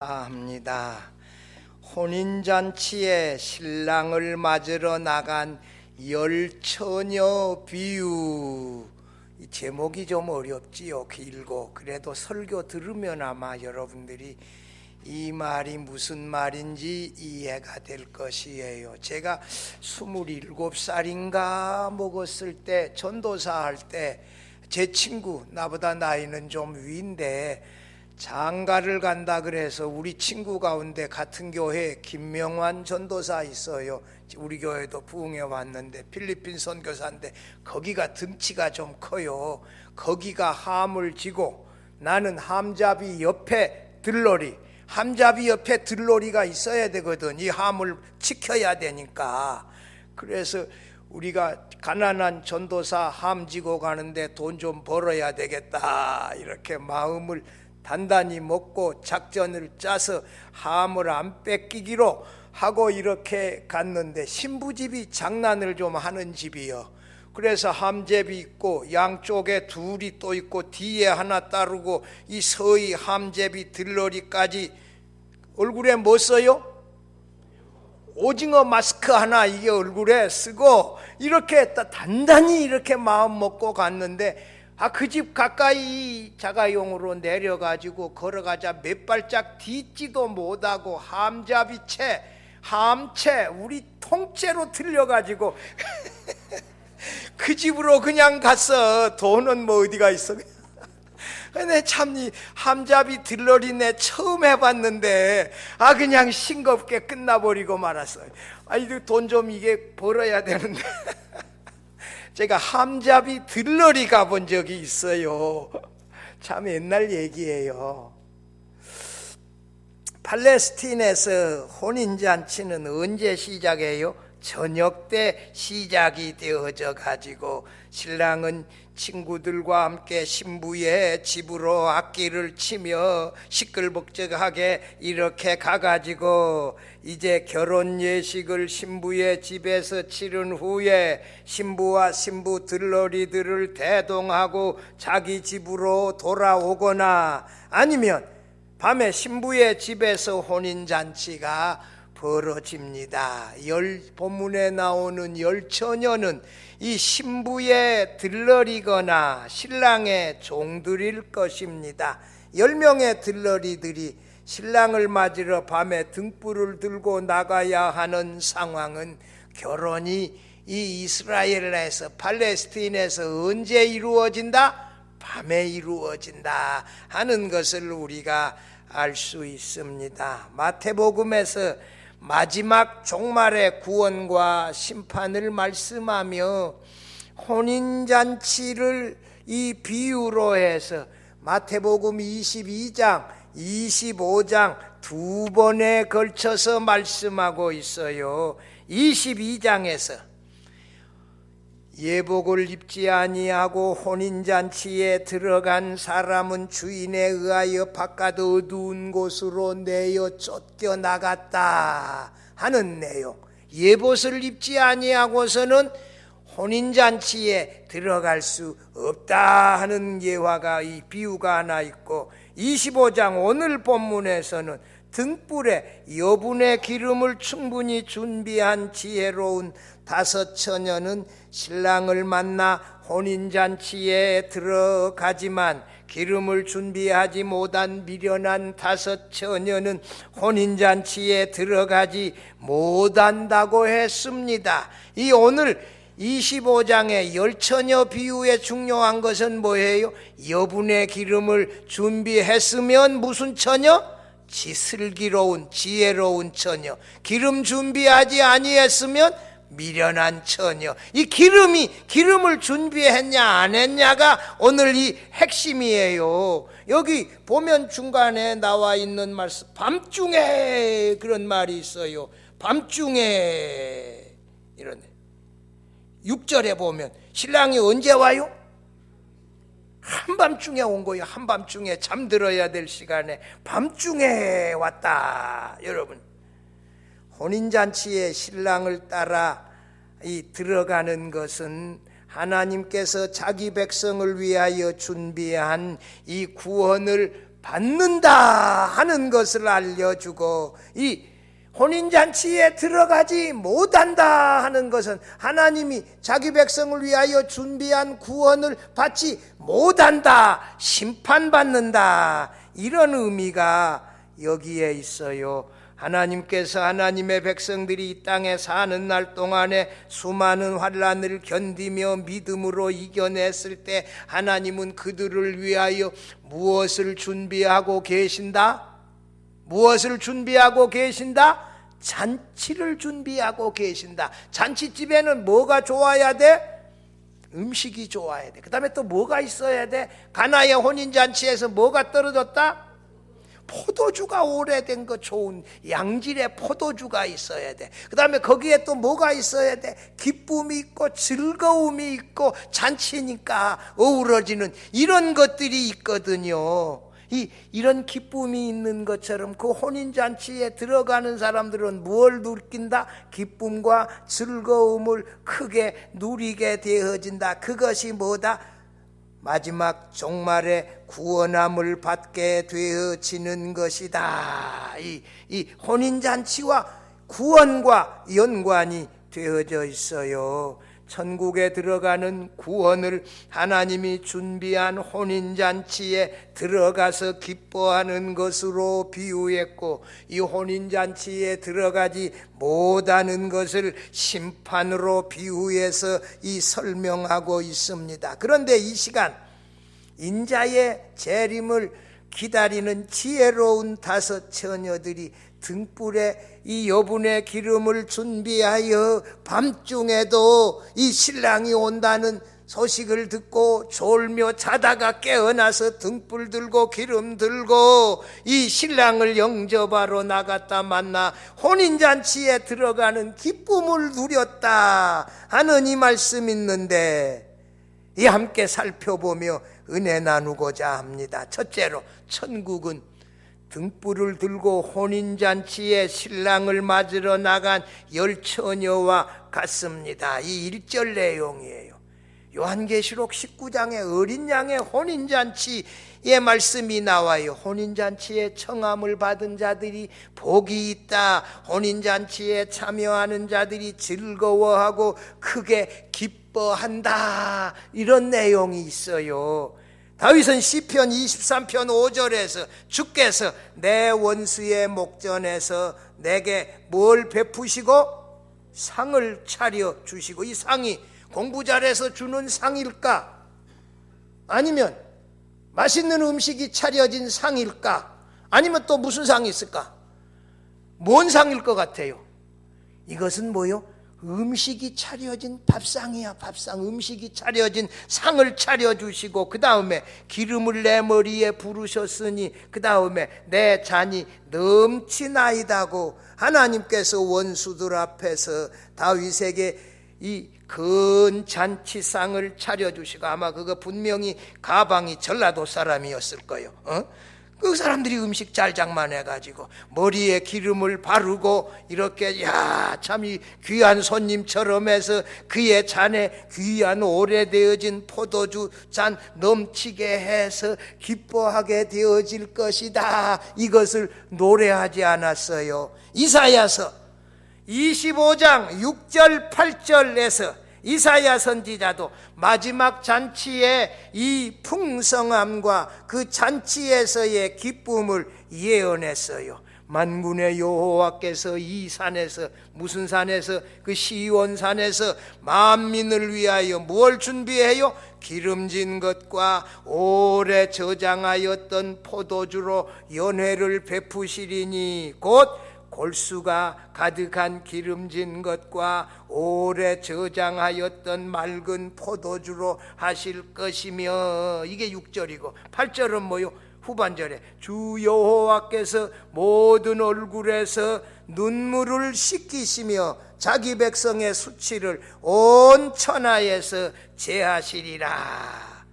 합니다. 혼인잔치에 신랑을 맞으러 나간 열처녀 비유. 이 제목이 좀 어렵지요. 길고. 그래도 설교 들으면 아마 여러분들이 이 말이 무슨 말인지 이해가 될 것이에요. 제가 27살인가 먹었을 때, 전도사 할 때 제 친구, 나보다 나이는 좀 위인데 장가를 간다 그래서 우리 친구 가운데 같은 교회에 김명환 전도사 있어요. 우리 교회도 부흥해 왔는데 필리핀 선교사인데 거기가 등치가 좀 커요. 거기가 함을 지고 나는 함잡이 옆에 들러리, 함잡이 옆에 들러리가 있어야 되거든. 이 함을 지켜야 되니까. 그래서 우리가 가난한 전도사 함 지고 가는데 돈 좀 벌어야 되겠다, 이렇게 마음을 단단히 먹고 작전을 짜서 함을 안 뺏기기로 하고 이렇게 갔는데, 신부집이 장난을 좀 하는 집이요. 그래서 함잡이 있고 양쪽에 둘이 또 있고 뒤에 하나 따르고 이 서희 함잡이 들러리까지 얼굴에 뭐 써요? 오징어 마스크 하나 이게 얼굴에 쓰고 이렇게 단단히 이렇게 마음 먹고 갔는데, 그 집 가까이 자가용으로 내려가지고 걸어가자 몇 발짝 딛지도 못하고 함잡이채, 함채, 우리 통째로 들려가지고 그 집으로 그냥 갔어. 돈은 뭐 어디가 있어. 근데 참 이 함잡이 들러리 내 처음 해봤는데 그냥 싱겁게 끝나버리고 말았어요. 이거 돈 좀 이게 벌어야 되는데 제가 함잡이 들러리 가본 적이 있어요. 참 옛날 얘기예요. 팔레스틴에서 혼인잔치는 언제 시작해요? 저녁 때 시작이 되어져 가지고 신랑은 친구들과 함께 신부의 집으로 악기를 치며 시끌벅적하게 이렇게 가가지고 이제 결혼 예식을 신부의 집에서 치른 후에 신부와 신부 들러리들을 대동하고 자기 집으로 돌아오거나 아니면 밤에 신부의 집에서 혼인잔치가 벌어집니다. 본문에 나오는 열처녀는 이 신부의 들러리거나 신랑의 종들일 것입니다. 10명의 들러리들이 신랑을 맞으러 밤에 등불을 들고 나가야 하는 상황은 결혼이 이 이스라엘에서 팔레스틴에서 언제 이루어진다? 밤에 이루어진다 하는 것을 우리가 알 수 있습니다. 마태복음에서 마지막 종말의 구원과 심판을 말씀하며 혼인잔치를 이 비유로 해서 마태복음 22장, 25장 두 번에 걸쳐서 말씀하고 있어요. 22장에서 예복을 입지 아니하고 혼인잔치에 들어간 사람은 주인에 의하여 바깥 어두운 곳으로 내어 쫓겨나갔다 하는 내용. 예복을 입지 아니하고서는 혼인잔치에 들어갈 수 없다 하는 예화가, 이 비유가 하나 있고, 25장 오늘 본문에서는 등불에 여분의 기름을 충분히 준비한 지혜로운 5 처녀는 신랑을 만나 혼인잔치에 들어가지만 기름을 준비하지 못한 미련한 5 처녀는 혼인잔치에 들어가지 못한다고 했습니다. 이 오늘 25장의 열처녀 비유의 중요한 것은 뭐예요? 여분의 기름을 준비했으면 무슨 처녀? 슬기로운 지혜로운 처녀. 기름 준비하지 아니했으면 미련한 처녀. 이 기름을 준비했냐 안 했냐가 오늘 이 핵심이에요. 여기 보면 중간에 나와 있는 말씀, 밤중에 그런 말이 있어요. 밤중에 이런 6절에 보면 신랑이 언제 와요? 한밤중에 온 거예요. 한밤중에 잠들어야 될 시간에 밤중에 왔다. 여러분, 혼인잔치에 신랑을 따라 들어가는 것은 하나님께서 자기 백성을 위하여 준비한 이 구원을 받는다 하는 것을 알려주고, 이 혼인잔치에 들어가지 못한다 하는 것은 하나님이 자기 백성을 위하여 준비한 구원을 받지 못한다, 심판받는다, 이런 의미가 여기에 있어요. 하나님께서 하나님의 백성들이 이 땅에 사는 날 동안에 수많은 환난을 견디며 믿음으로 이겨냈을 때 하나님은 그들을 위하여 무엇을 준비하고 계신다? 무엇을 준비하고 계신다? 잔치를 준비하고 계신다. 잔치집에는 뭐가 좋아야 돼? 음식이 좋아야 돼. 그 다음에 또 뭐가 있어야 돼? 가나의 혼인잔치에서 뭐가 떨어졌다? 포도주가 오래된 거 좋은 양질의 포도주가 있어야 돼. 그 다음에 거기에 또 뭐가 있어야 돼? 기쁨이 있고 즐거움이 있고 잔치니까 어우러지는 이런 것들이 있거든요. 이런 기쁨이 있는 것처럼 그 혼인잔치에 들어가는 사람들은 무엇을 느낀다? 기쁨과 즐거움을 크게 누리게 되어진다. 그것이 뭐다? 마지막 종말에 구원함을 받게 되어지는 것이다. 이 혼인잔치와 구원과 연관이 되어져 있어요. 천국에 들어가는 구원을 하나님이 준비한 혼인잔치에 들어가서 기뻐하는 것으로 비유했고, 이 혼인잔치에 들어가지 못하는 것을 심판으로 비유해서 설명하고 있습니다. 그런데 이 시간 인자의 재림을 기다리는 지혜로운 5 처녀들이 등불에 이 여분의 기름을 준비하여 밤중에도 이 신랑이 온다는 소식을 듣고 졸며 자다가 깨어나서 등불 들고 기름 들고 이 신랑을 영접하러 나갔다 만나 혼인잔치에 들어가는 기쁨을 누렸다 하는 이 말씀 있는데, 이 함께 살펴보며 은혜 나누고자 합니다. 첫째로, 천국은 등불을 들고 혼인잔치에 신랑을 맞으러 나간 10 처녀와 같습니다. 이 1절 내용이에요. 요한계시록 19장에 어린 양의 혼인잔치의 말씀이 나와요. 혼인잔치에 청함을 받은 자들이 복이 있다. 혼인잔치에 참여하는 자들이 즐거워하고 크게 기뻐한다. 이런 내용이 있어요. 다윗은 시편 23편 5절에서 주께서 내 원수의 목전에서 내게 뭘 베푸시고 상을 차려 주시고, 이 상이 공부 잘해서 주는 상일까? 아니면 맛있는 음식이 차려진 상일까? 아니면 또 무슨 상이 있을까? 뭔 상일 것 같아요? 이것은 뭐요? 음식이 차려진 밥상이야. 밥상. 음식이 차려진 상을 차려주시고, 그 다음에 기름을 내 머리에 부르셨으니 그 다음에 내 잔이 넘치나이다고 하나님께서 원수들 앞에서 다윗에게 이 큰 잔치상을 차려주시고, 아마 그거 분명히 가방이 전라도 사람이었을 거예요. 그 사람들이 음식 잘 장만해가지고 머리에 기름을 바르고 이렇게 참 이 귀한 손님처럼 해서 그의 잔에 귀한 오래되어진 포도주 잔 넘치게 해서 기뻐하게 되어질 것이다. 이것을 노래하지 않았어요. 이사야서 25장 6절 8절에서 이사야 선지자도 마지막 잔치의 이 풍성함과 그 잔치에서의 기쁨을 예언했어요. 만군의 여호와께서 이 산에서, 무슨 산에서? 그 시온산에서 만민을 위하여 무엇을 준비해요? 기름진 것과 오래 저장하였던 포도주로 연회를 베푸시리니, 곧 골수가 가득한 기름진 것과 오래 저장하였던 맑은 포도주로 하실 것이며, 이게 6절이고 8절은 뭐요? 후반절에 주 여호와께서 모든 얼굴에서 눈물을 씻기시며 자기 백성의 수치를 온 천하에서 제하시리라.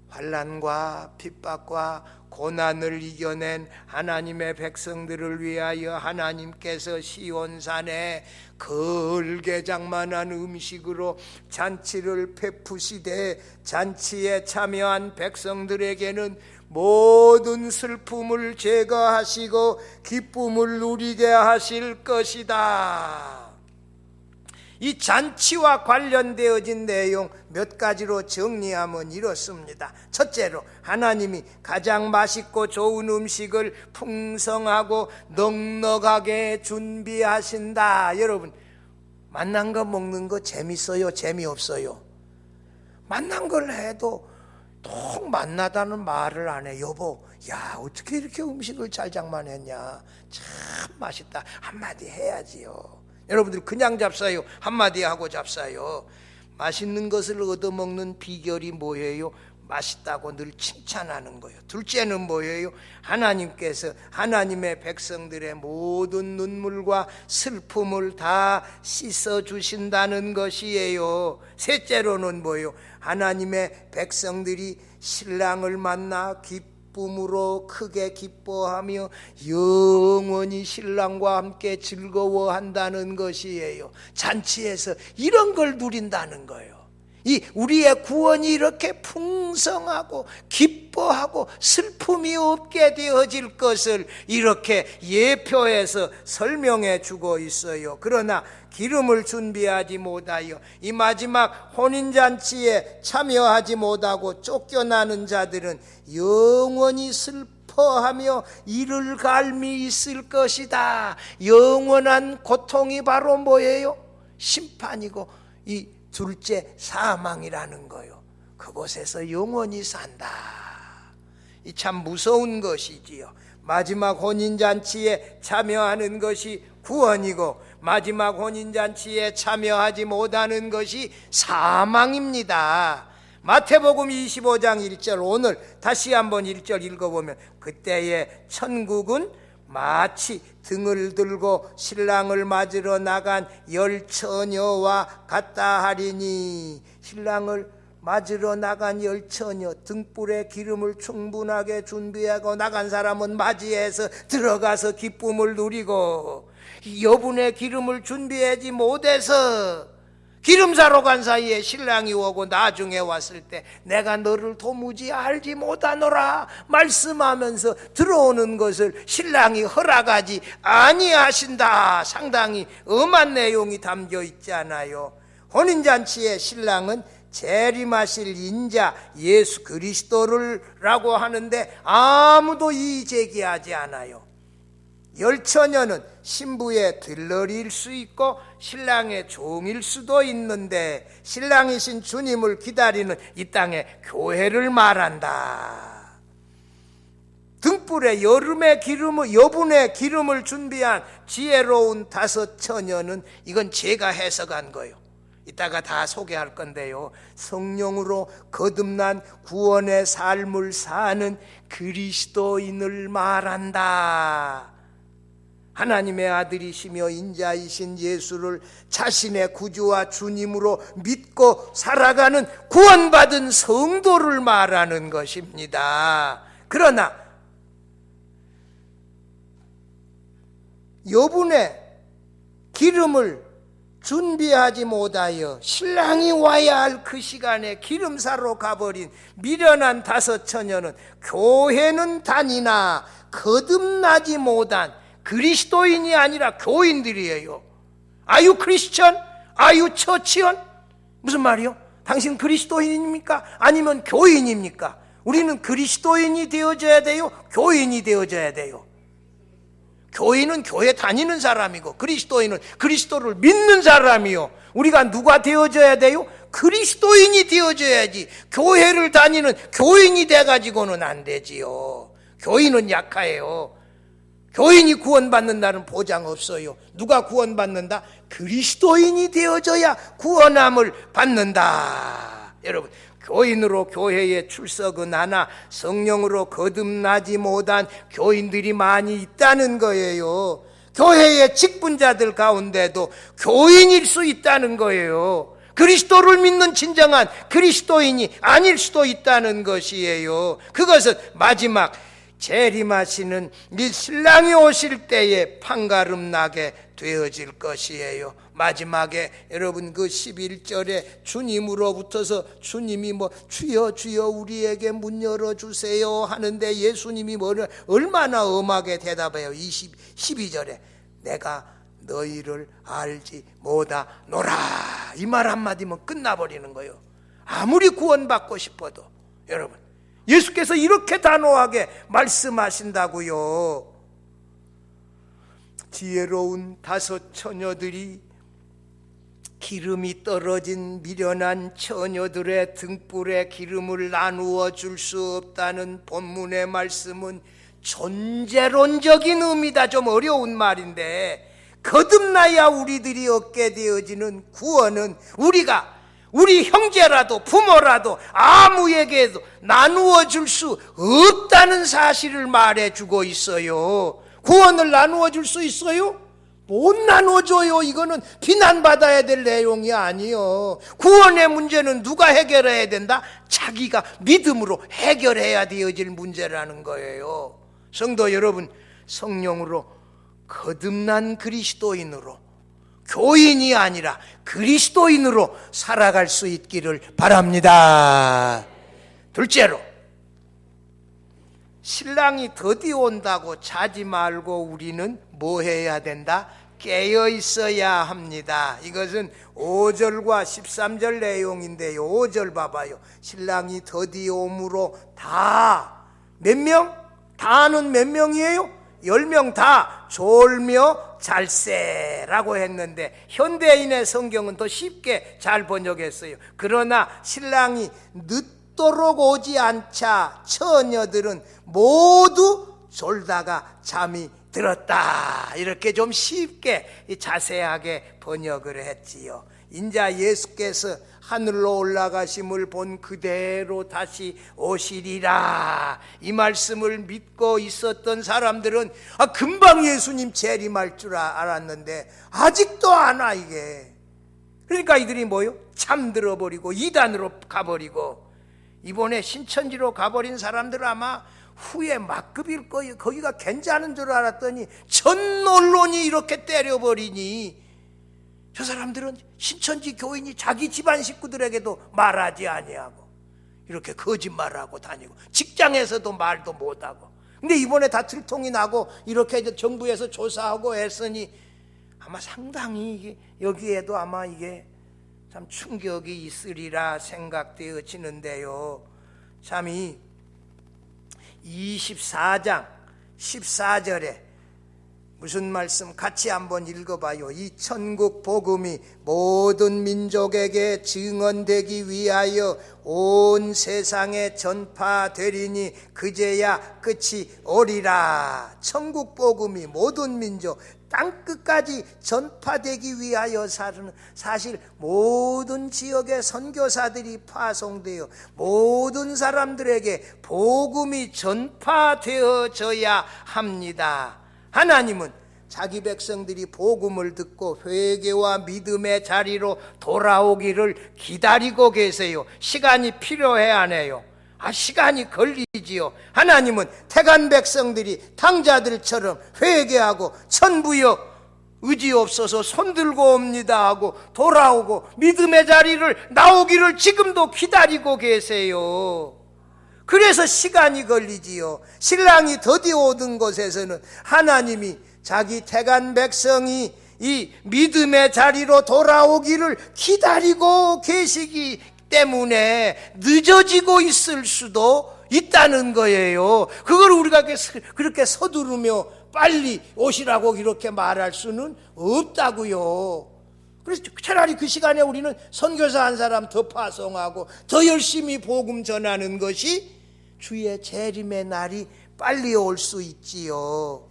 환난과 핍박과 고난을 이겨낸 하나님의 백성들을 위하여 하나님께서 시온산에 걸개장만한 음식으로 잔치를 베푸시되, 잔치에 참여한 백성들에게는 모든 슬픔을 제거하시고 기쁨을 누리게 하실 것이다. 이 잔치와 관련되어진 내용 몇 가지로 정리하면 이렇습니다. 첫째로, 하나님이 가장 맛있고 좋은 음식을 풍성하고 넉넉하게 준비하신다. 여러분, 맛난 거 먹는 거 재밌어요? 재미없어요? 맛난 걸 해도 통 맛나다는 말을 안 해. 여보, 야, 어떻게 이렇게 음식을 잘 장만했냐, 참 맛있다, 한마디 해야지요. 여러분들 그냥 잡사요? 한마디 하고 잡사요? 맛있는 것을 얻어먹는 비결이 뭐예요? 맛있다고 늘 칭찬하는 거예요. 둘째는 뭐예요? 하나님께서 하나님의 백성들의 모든 눈물과 슬픔을 다 씻어주신다는 것이에요. 셋째로는 뭐예요? 하나님의 백성들이 신랑을 만나 기쁨으로 크게 기뻐하며 영원히 신랑과 함께 즐거워한다는 것이에요. 잔치에서 이런 걸 누린다는 거예요. 이 우리의 구원이 이렇게 풍성하고 기뻐하고 슬픔이 없게 되어질 것을 이렇게 예표해서 설명해 주고 있어요. 그러나 기름을 준비하지 못하여 이 마지막 혼인잔치에 참여하지 못하고 쫓겨나는 자들은 영원히 슬퍼하며 이를 갈미 있을 것이다. 영원한 고통이 바로 뭐예요? 심판이고 이 둘째 사망이라는 거요. 그곳에서 영원히 산다. 이 참 무서운 것이지요. 마지막 혼인잔치에 참여하는 것이 구원이고 마지막 혼인잔치에 참여하지 못하는 것이 사망입니다. 마태복음 25장 1절, 오늘 다시 한번 1절 읽어보면, 그때에 천국은 마치 등을 들고 신랑을 맞으러 나간 열 처녀와 같다 하리니. 신랑을 맞으러 나간 열 처녀, 등불에 기름을 충분하게 준비하고 나간 사람은 맞이해서 들어가서 기쁨을 누리고, 여분의 기름을 준비하지 못해서 기름 사러 간 사이에 신랑이 오고 나중에 왔을 때 내가 너를 도무지 알지 못하노라 말씀하면서 들어오는 것을 신랑이 허락하지 아니하신다. 상당히 엄한 내용이 담겨 있잖아요. 혼인잔치의 신랑은 재림하실 인자 예수 그리스도를 라고 하는데 아무도 이의 제기하지 않아요. 열처녀는 신부의 들러리일 수 있고 신랑의 종일 수도 있는데, 신랑이신 주님을 기다리는 이 땅의 교회를 말한다. 등불에 여분의 기름을 준비한 지혜로운 다섯 처녀는, 이건 제가 해석한 거예요. 이따가 다 소개할 건데요, 성령으로 거듭난 구원의 삶을 사는 그리스도인을 말한다. 하나님의 아들이시며 인자이신 예수를 자신의 구주와 주님으로 믿고 살아가는 구원받은 성도를 말하는 것입니다. 그러나 여분의 기름을 준비하지 못하여 신랑이 와야 할 그 시간에 기름 사러 가버린 미련한 다섯 처녀는 교회는 다니나 거듭나지 못한 그리스도인이 아니라 교인들이에요. Are you Christian? Are you churchian? 무슨 말이요? 당신 그리스도인입니까? 아니면 교인입니까? 우리는 그리스도인이 되어져야 돼요? 교인이 되어져야 돼요? 교인은 교회 다니는 사람이고 그리스도인은 그리스도를 믿는 사람이요. 우리가 누가 되어져야 돼요? 그리스도인이 되어져야지. 교회를 다니는 교인이 돼가지고는 안 되지요. 교인은 약해요. 교인이 구원받는다는 보장 없어요. 누가 구원받는다? 그리스도인이 되어져야 구원함을 받는다. 여러분, 교인으로 교회에 출석은 하나 성령으로 거듭나지 못한 교인들이 많이 있다는 거예요. 교회의 직분자들 가운데도 교인일 수 있다는 거예요. 그리스도를 믿는 진정한 그리스도인이 아닐 수도 있다는 것이에요. 그것은 마지막 재림하시는 이 신랑이 오실 때에 판가름 나게 되어질 것이에요. 마지막에 여러분 그 11절에 주님으로부터서 주님이 주여 주여 우리에게 문 열어주세요 하는데 예수님이 얼마나 엄하게 대답해요. 12절에 내가 너희를 알지 못하노라. 이 말 한마디면 끝나버리는 거예요. 아무리 구원받고 싶어도. 여러분 예수께서 이렇게 단호하게 말씀하신다고요. 지혜로운 5 처녀들이 기름이 떨어진 미련한 처녀들의 등불에 기름을 나누어 줄 수 없다는 본문의 말씀은 존재론적인 의미다. 좀 어려운 말인데 거듭나야 우리들이 얻게 되어지는 구원은 우리 형제라도 부모라도 아무에게도 나누어 줄 수 없다는 사실을 말해주고 있어요. 구원을 나누어 줄 수 있어요? 못 나눠줘요. 이거는 비난받아야 될 내용이 아니요. 구원의 문제는 누가 해결해야 된다? 자기가 믿음으로 해결해야 되어질 문제라는 거예요. 성도 여러분, 성령으로 거듭난 그리스도인으로, 교인이 아니라 그리스도인으로 살아갈 수 있기를 바랍니다. 둘째로, 신랑이 드디어 온다고 자지 말고 우리는 뭐 해야 된다? 깨어 있어야 합니다. 이것은 5절과 13절 내용인데요. 5절 봐봐요. 신랑이 드디어 오므로 다 몇 명? 다는 몇 명이에요? 10명 다 졸며 잘세라고 했는데 현대인의 성경은 더 쉽게 잘 번역했어요. 그러나 신랑이 늦도록 오지 않자 처녀들은 모두 졸다가 잠이 들었다. 이렇게 좀 쉽게 자세하게 번역을 했지요. 인자 예수께서 하늘로 올라가심을 본 그대로 다시 오시리라. 이 말씀을 믿고 있었던 사람들은 금방 예수님 재림할 줄 알았는데 아직도 안 와 이게. 그러니까 이들이 뭐요? 잠들어 버리고 이단으로 가버리고 이번에 신천지로 가버린 사람들은 아마 후에 막급일 거예요. 거기가 괜찮은 줄 알았더니 전 언론이 이렇게 때려버리니 저 사람들은 신천지 교인이 자기 집안 식구들에게도 말하지 아니하고 이렇게 거짓말하고 다니고 직장에서도 말도 못하고. 근데 이번에 다 들통이 나고 이렇게 이제 정부에서 조사하고 했으니 아마 상당히 여기에도 아마 이게 참 충격이 있으리라 생각되어지는데요. 참이 24장 14절에 무슨 말씀 같이 한번 읽어봐요. 이 천국 복음이 모든 민족에게 증언되기 위하여 온 세상에 전파되리니 그제야 끝이 오리라. 천국 복음이 모든 민족 땅끝까지 전파되기 위하여 사실 모든 지역의 선교사들이 파송되어 모든 사람들에게 복음이 전파되어져야 합니다. 하나님은 자기 백성들이 복음을 듣고 회개와 믿음의 자리로 돌아오기를 기다리고 계세요. 시간이 필요해 안 해요? 시간이 걸리지요. 하나님은 택한 백성들이 탕자들처럼 회개하고 천부여 의지 없어서 손들고 옵니다 하고 돌아오고 믿음의 자리를 나오기를 지금도 기다리고 계세요. 그래서 시간이 걸리지요. 신랑이 드디어 오던 곳에서는 하나님이 자기 택한 백성이 이 믿음의 자리로 돌아오기를 기다리고 계시기 때문에 늦어지고 있을 수도 있다는 거예요. 그걸 우리가 그렇게 서두르며 빨리 오시라고 이렇게 말할 수는 없다고요. 그래서 차라리 그 시간에 우리는 선교사 한 사람 더 파송하고 더 열심히 복음 전하는 것이 주의 재림의 날이 빨리 올 수 있지요.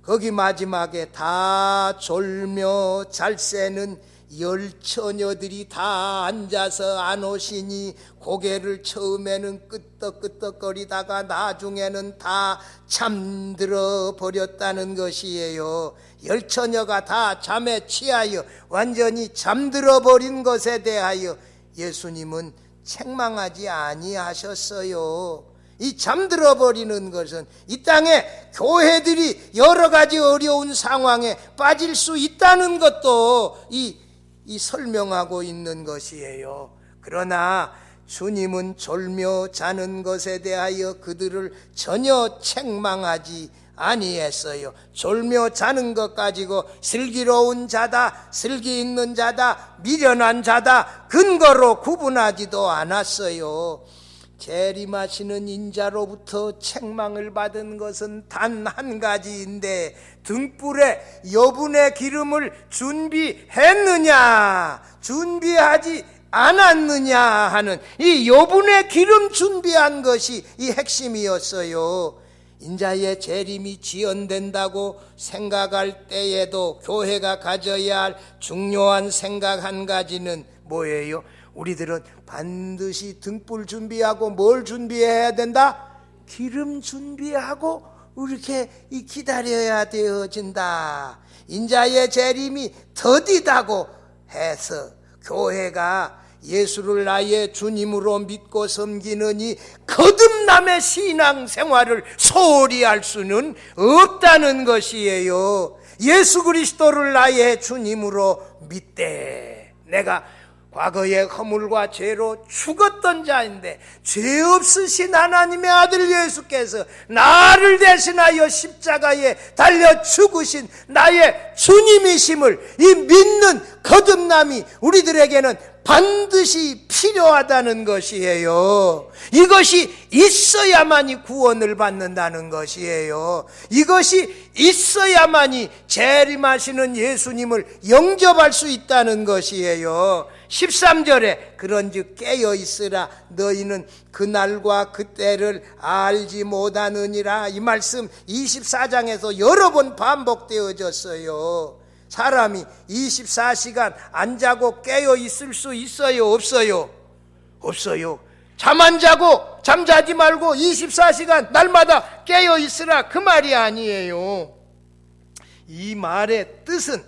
거기 마지막에 다 졸며 잘 새는 10 처녀들이 다 앉아서 안 오시니 고개를 처음에는 끄떡끄떡거리다가 나중에는 다 잠들어 버렸다는 것이에요. 10 처녀가 다 잠에 취하여 완전히 잠들어 버린 것에 대하여 예수님은 책망하지 아니하셨어요. 이 잠들어 버리는 것은 이 땅에 교회들이 여러 가지 어려운 상황에 빠질 수 있다는 것도 이 설명하고 있는 것이에요. 그러나 주님은 졸며 자는 것에 대하여 그들을 전혀 책망하지 아니했어요. 졸며 자는 것 가지고 슬기로운 자다, 슬기 있는 자다, 미련한 자다 근거로 구분하지도 않았어요. 재림하시는 인자로부터 책망을 받은 것은 단 한 가지인데 등불에 여분의 기름을 준비했느냐 준비하지 않았느냐 하는 이 여분의 기름 준비한 것이 이 핵심이었어요. 인자의 재림이 지연된다고 생각할 때에도 교회가 가져야 할 중요한 생각 한 가지는 뭐예요? 우리들은 반드시 등불 준비하고 뭘 준비해야 된다? 기름 준비하고 이렇게 기다려야 되어진다. 인자의 재림이 더디다고 해서 교회가 예수를 나의 주님으로 믿고 섬기느니 거듭남의 신앙생활을 소홀히 할 수는 없다는 것이에요. 예수 그리스도를 나의 주님으로 믿되 내가 과거의 허물과 죄로 죽었던 자인데 죄 없으신 하나님의 아들 예수께서 나를 대신하여 십자가에 달려 죽으신 나의 주님이심을 이 믿는 거듭남이 우리들에게는 반드시 필요하다는 것이에요. 이것이 있어야만이 구원을 받는다는 것이에요. 이것이 있어야만이 재림하시는 예수님을 영접할 수 있다는 것이에요. 13절에 그런즉 깨어있으라 너희는 그날과 그때를 알지 못하느니라. 이 말씀 24장에서 여러 번 반복되어졌어요. 사람이 24시간 안 자고 깨어 있을 수 있어요? 없어요? 없어요. 잠 안 자고 잠자지 말고 24시간 날마다 깨어 있으라 그 말이 아니에요. 이 말의 뜻은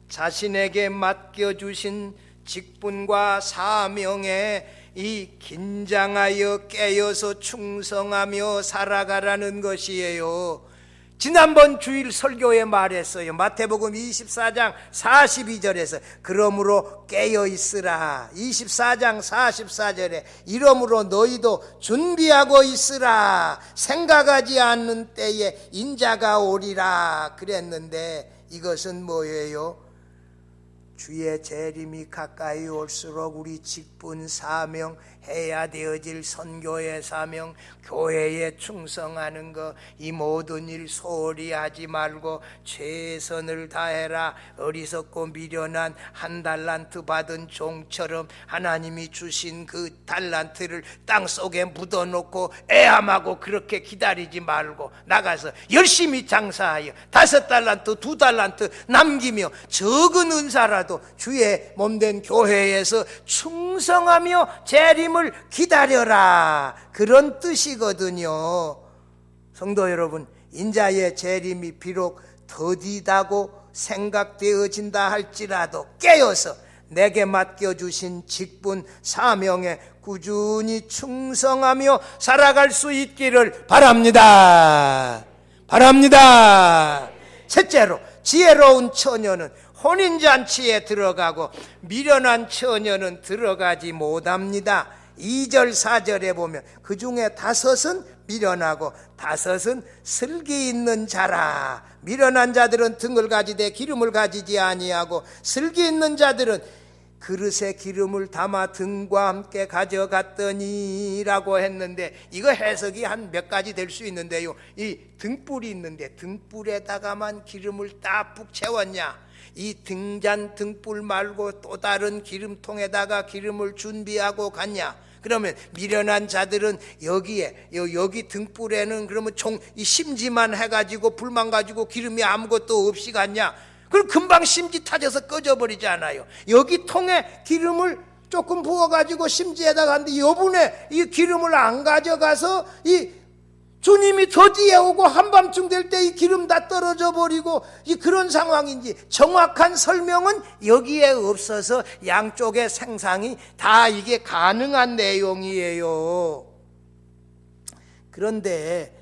자신에게 맡겨주신 직분과 사명에 이 긴장하여 깨어서 충성하며 살아가라는 것이에요. 지난번 주일 설교에 말했어요. 마태복음 24장 42절에서 그러므로 깨어있으라. 24장 44절에 이러므로 너희도 준비하고 있으라. 생각하지 않는 때에 인자가 오리라 그랬는데 이것은 뭐예요? 주의 재림이 가까이 올수록 우리 직분 사명 해야 되어질 선교의 사명, 교회에 충성하는 것, 이 모든 일 소홀히 하지 말고 최선을 다해라. 어리석고 미련한 한 달란트 받은 종처럼 하나님이 주신 그 달란트를 땅속에 묻어놓고 애함하고 그렇게 기다리지 말고 나가서 열심히 장사하여 5달란트, 2달란트 남기며 적은 은사라도 주의 몸된 교회에서 충성하며 재림을 기다려라. 그런 뜻이거든요. 성도 여러분, 인자의 재림이 비록 더디다고 생각되어진다 할지라도 깨어서 내게 맡겨주신 직분 사명에 꾸준히 충성하며 살아갈 수 있기를 바랍니다. 바랍니다. 셋째로, 지혜로운 처녀는 혼인잔치에 들어가고 미련한 처녀는 들어가지 못합니다. 2절 4절에 보면 그 중에 5은 미련하고 5은 슬기 있는 자라. 미련한 자들은 등을 가지되 기름을 가지지 아니하고 슬기 있는 자들은 그릇에 기름을 담아 등과 함께 가져갔더니 라고 했는데 이거 해석이 한 몇 가지 될 수 있는데요. 이 등불이 있는데 등불에다가만 기름을 따뿍 채웠냐? 이 등잔 등불 말고 또 다른 기름통에다가 기름을 준비하고 갔냐? 그러면 미련한 자들은 여기에 여기 등불에는 그러면 이 심지만 해가지고 불만 가지고 기름이 아무것도 없이 갔냐? 그럼 금방 심지 타져서 꺼져버리잖아요. 여기 통에 기름을 조금 부어가지고 심지에다가 하는데 여분에 이 기름을 안 가져가서 이 주님이 더 뒤에 오고 한밤중 될 때 이 기름 다 떨어져 버리고 이 그런 상황인지 정확한 설명은 여기에 없어서 양쪽의 생상이 다 이게 가능한 내용이에요. 그런데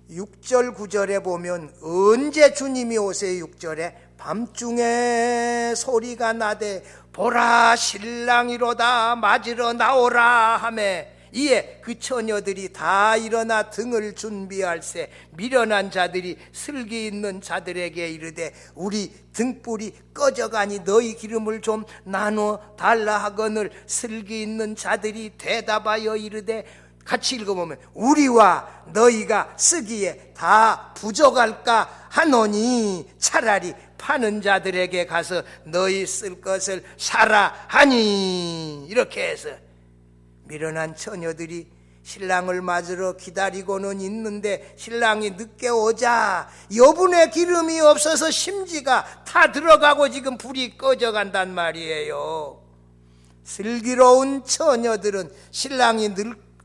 6절 9절에 보면 언제 주님이 오세요? 6절에 밤중에 소리가 나되 보라 신랑이로다 맞으러 나오라 하매 이에 그 처녀들이 다 일어나 등을 준비할세 미련한 자들이 슬기 있는 자들에게 이르되 우리 등불이 꺼져가니 너희 기름을 좀 나눠 달라 하거늘 슬기 있는 자들이 대답하여 이르되 같이 읽어보면 우리와 너희가 쓰기에 다 부족할까 하노니 차라리 파는 자들에게 가서 너희 쓸 것을 사라 하니 이렇게 해서 미련한 처녀들이 신랑을 맞으러 기다리고는 있는데 신랑이 늦게 오자 여분의 기름이 없어서 심지가 다 들어가고 지금 불이 꺼져간단 말이에요. 슬기로운 처녀들은 신랑이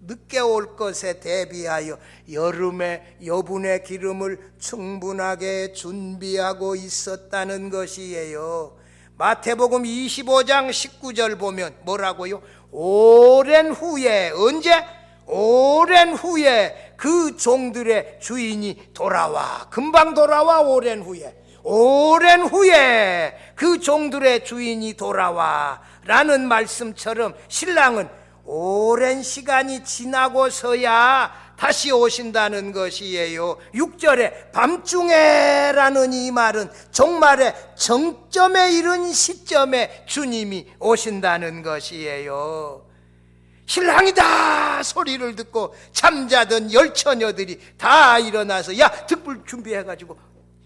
늦게 올 것에 대비하여 여름에 여분의 기름을 충분하게 준비하고 있었다는 것이에요. 마태복음 25장 19절 보면 뭐라고요? 오랜 후에 언제? 오랜 후에 그 종들의 주인이 돌아와 금방 돌아와 오랜 후에 그 종들의 주인이 돌아와 라는 말씀처럼 신랑은 오랜 시간이 지나고서야 다시 오신다는 것이에요. 6절에 밤중에 라는 이 말은 정말의 정점에 이른 시점에 주님이 오신다는 것이에요. 신랑이다 소리를 듣고 잠자던 열처녀들이 다 일어나서 야 등불 준비해가지고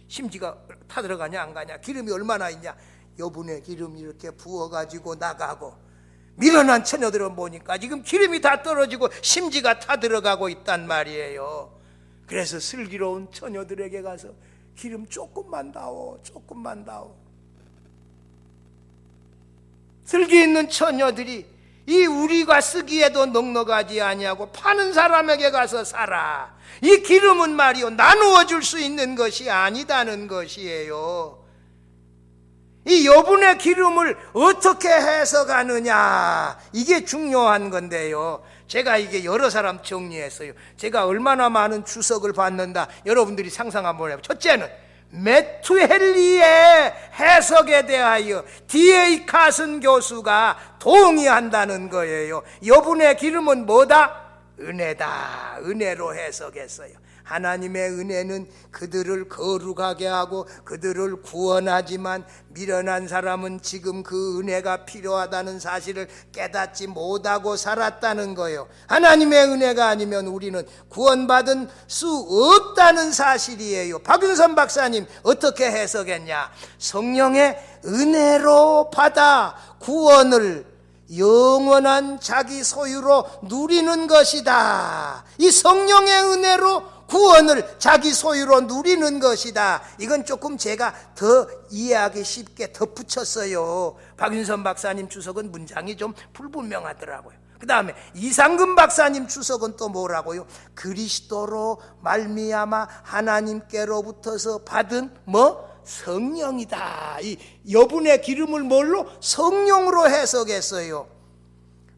심지가 타들어가냐 안 가냐 기름이 얼마나 있냐 여분의 기름 이렇게 부어가지고 나가고 미련한 처녀들은 보니까 지금 기름이 다 떨어지고 심지가 타들어가고 있단 말이에요. 그래서 슬기로운 처녀들에게 가서 기름 조금만 다오. 슬기 있는 처녀들이 이 우리가 쓰기에도 넉넉하지 아니하고 파는 사람에게 가서 사라. 이 기름은 말이요 나누어 줄 수 있는 것이 아니다는 것이에요. 이 여분의 기름을 어떻게 해석하느냐 이게 중요한 건데요. 제가 이게 여러 사람 정리했어요. 제가 얼마나 많은 주석을 받는다 여러분들이 상상 한번 해보세요. 첫째는 메투헬리의 해석에 대하여 D.A. 카슨 교수가 동의한다는 거예요. 여분의 기름은 뭐다? 은혜다. 은혜로 해석했어요. 하나님의 은혜는 그들을 거룩하게 하고 그들을 구원하지만 미련한 사람은 지금 그 은혜가 필요하다는 사실을 깨닫지 못하고 살았다는 거예요. 하나님의 은혜가 아니면 우리는 구원받은 수 없다는 사실이에요. 박윤선 박사님 어떻게 해석했냐? 성령의 은혜로 받아 구원을 영원한 자기 소유로 누리는 것이다. 이 성령의 은혜로 구원을 자기 소유로 누리는 것이다. 이건 조금 제가 더 이해하기 쉽게 덧붙였어요. 박윤선 박사님 주석은 문장이 좀 불분명하더라고요. 그 다음에 이상금 박사님 주석은 또 뭐라고요? 그리스도로 말미암아 하나님께로부터서 받은 성령이다. 이 여분의 기름을 뭘로? 성령으로 해석했어요.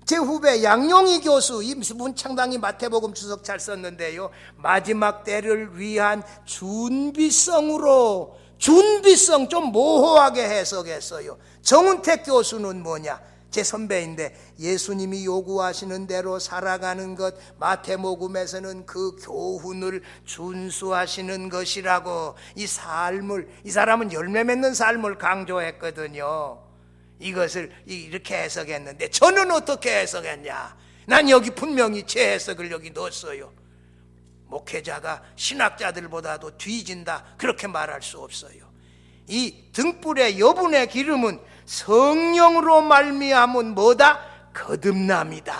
제 후배 양용희 교수, 이 문창당이 마태복음 주석 잘 썼는데요. 마지막 때를 위한 준비성으로, 준비성 좀 모호하게 해석했어요. 정운택 교수는 뭐냐? 제 선배인데 예수님이 요구하시는 대로 살아가는 것, 마태복음에서는 그 교훈을 준수하시는 것이라고 이 사람은 열매 맺는 삶을 강조했거든요. 이것을 이렇게 해석했는데 저는 어떻게 해석했냐? 난 여기 분명히 제 해석을 여기 넣었어요. 목회자가 신학자들보다도 뒤진다 그렇게 말할 수 없어요. 이 등불의 여분의 기름은 성령으로 말미암은 뭐다? 거듭남이다.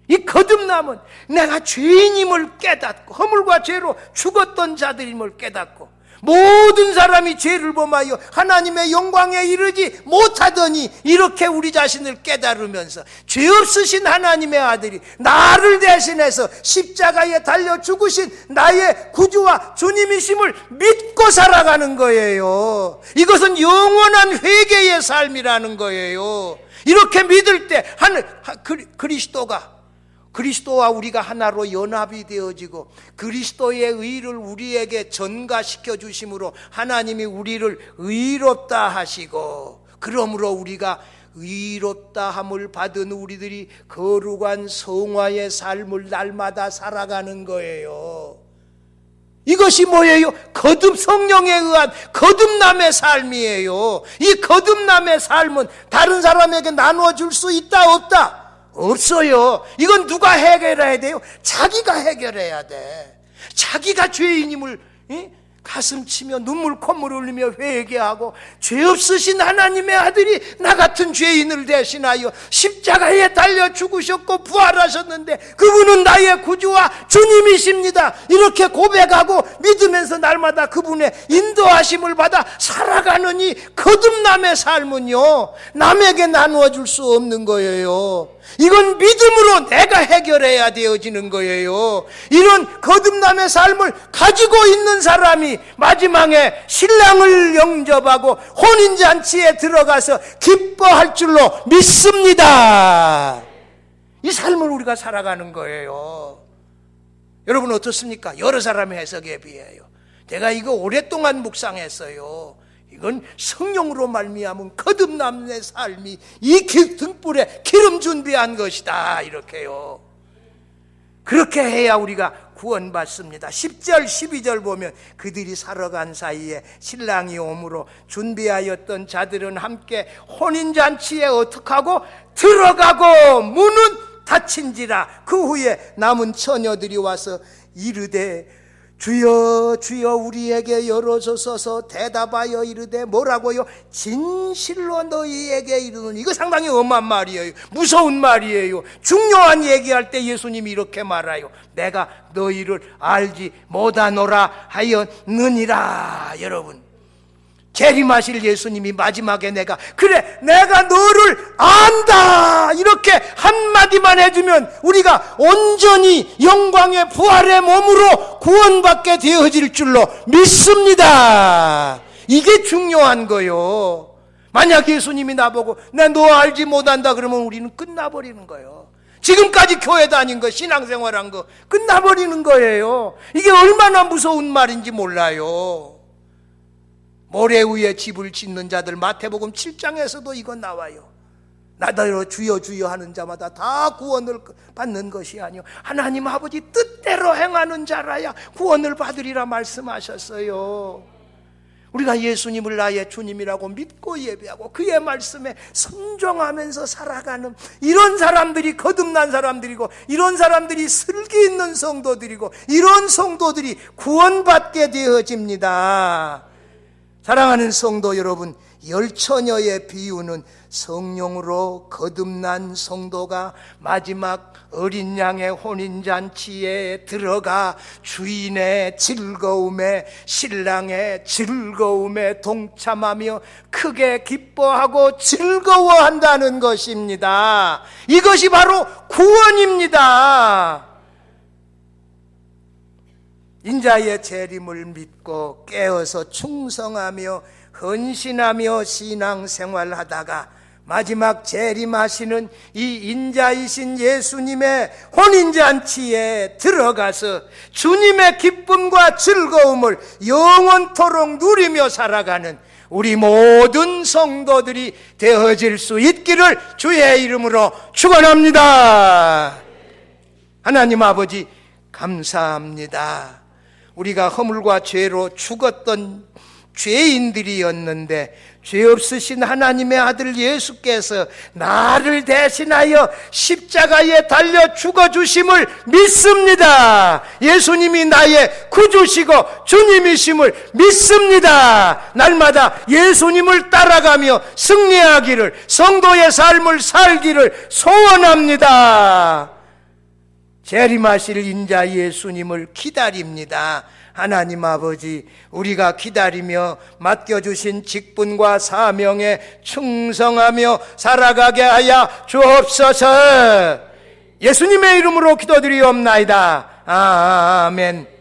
이 거듭남은 내가 죄인임을 깨닫고 허물과 죄로 죽었던 자들임을 깨닫고 모든 사람이 죄를 범하여 하나님의 영광에 이르지 못하더니 이렇게 우리 자신을 깨달으면서 죄 없으신 하나님의 아들이 나를 대신해서 십자가에 달려 죽으신 나의 구주와 주님이심을 믿고 살아가는 거예요. 이것은 영원한 회개의 삶이라는 거예요. 이렇게 믿을 때 그리스도가 그리스도와 우리가 하나로 연합이 되어지고 그리스도의 의를 우리에게 전가시켜 주심으로 하나님이 우리를 의롭다 하시고, 그러므로 우리가 의롭다 함을 받은 우리들이 거룩한 성화의 삶을 날마다 살아가는 거예요. 이것이 뭐예요? 성령에 의한 거듭남의 삶이에요. 이 거듭남의 삶은 다른 사람에게 나눠줄 수 있다 없다? 없어요. 이건 누가 해결해야 돼요? 자기가 해결해야 돼. 자기가 죄인임을 가슴 치며 눈물 콧물 흘리며 회개하고, 죄 없으신 하나님의 아들이 나 같은 죄인을 대신하여 십자가에 달려 죽으셨고 부활하셨는데 그분은 나의 구주와 주님이십니다. 이렇게 고백하고 믿으면서 날마다 그분의 인도하심을 받아 살아가는 이 거듭남의 삶은요, 남에게 나누어 줄 수 없는 거예요. 이건 믿음으로 내가 해결해야 되어지는 거예요. 이런 거듭남의 삶을 가지고 있는 사람이 마지막에 신랑을 영접하고 혼인잔치에 들어가서 기뻐할 줄로 믿습니다. 이 삶을 우리가 살아가는 거예요. 여러분 어떻습니까? 여러 사람의 해석에 비해요. 제가 이거 오랫동안 묵상했어요. 이건 성령으로 말미암은 거듭남의 삶이 이 등불에 기름 준비한 것이다, 이렇게요. 그렇게 해야 우리가 구원받습니다. 10절 12절 보면 그들이 살아간 사이에 신랑이 오므로 준비하였던 자들은 함께 혼인잔치에 어떻게 하고 들어가고 문은 닫힌지라. 그 후에 남은 처녀들이 와서 이르되 주여 주여 우리에게 열어주소서. 대답하여 이르되 뭐라고요? 진실로 너희에게 이르노니. 이거 상당히 엄한 말이에요. 무서운 말이에요. 중요한 얘기할 때 예수님이 이렇게 말해요. 내가 너희를 알지 못하노라 하였느니라. 여러분, 재림하실 예수님이 마지막에 내가 너를 안다 이렇게 한마디만 해주면 우리가 온전히 영광의 부활의 몸으로 구원받게 되어질 줄로 믿습니다. 이게 중요한 거요. 만약 예수님이 나보고 나 너 알지 못한다 그러면 우리는 끝나버리는 거예요. 지금까지 교회 다닌 거, 신앙생활한 거 끝나버리는 거예요. 이게 얼마나 무서운 말인지 몰라요. 모래 위에 집을 짓는 자들, 마태복음 7장에서도 이거 나와요. 나더러 주여 주여 하는 자마다 다 구원을 받는 것이 아니요 하나님 아버지 뜻대로 행하는 자라야 구원을 받으리라 말씀하셨어요. 우리가 예수님을 나의 주님이라고 믿고 예배하고 그의 말씀에 순종하면서 살아가는 이런 사람들이 거듭난 사람들이고, 이런 사람들이 슬기 있는 성도들이고, 이런 성도들이 구원받게 되어집니다. 사랑하는 성도 여러분, 열처녀의 비유는 성령으로 거듭난 성도가 마지막 어린 양의 혼인잔치에 들어가 주인의 즐거움에, 신랑의 즐거움에 동참하며 크게 기뻐하고 즐거워한다는 것입니다. 이것이 바로 구원입니다. 인자의 재림을 믿고 깨어서 충성하며 헌신하며 신앙생활하다가 마지막 재림하시는 이 인자이신 예수님의 혼인잔치에 들어가서 주님의 기쁨과 즐거움을 영원토록 누리며 살아가는 우리 모든 성도들이 되어질 수 있기를 주의 이름으로 축원합니다. 하나님 아버지 감사합니다. 우리가 허물과 죄로 죽었던 죄인들이었는데 죄 없으신 하나님의 아들 예수께서 나를 대신하여 십자가에 달려 죽어주심을 믿습니다. 예수님이 나의 구주시고 주님이심을 믿습니다. 날마다 예수님을 따라가며 승리하기를, 성도의 삶을 살기를 소원합니다. 재림하실 인자 예수님을 기다립니다. 하나님 아버지, 우리가 기다리며 맡겨주신 직분과 사명에 충성하며 살아가게 하여 주옵소서. 예수님의 이름으로 기도드리옵나이다. 아멘.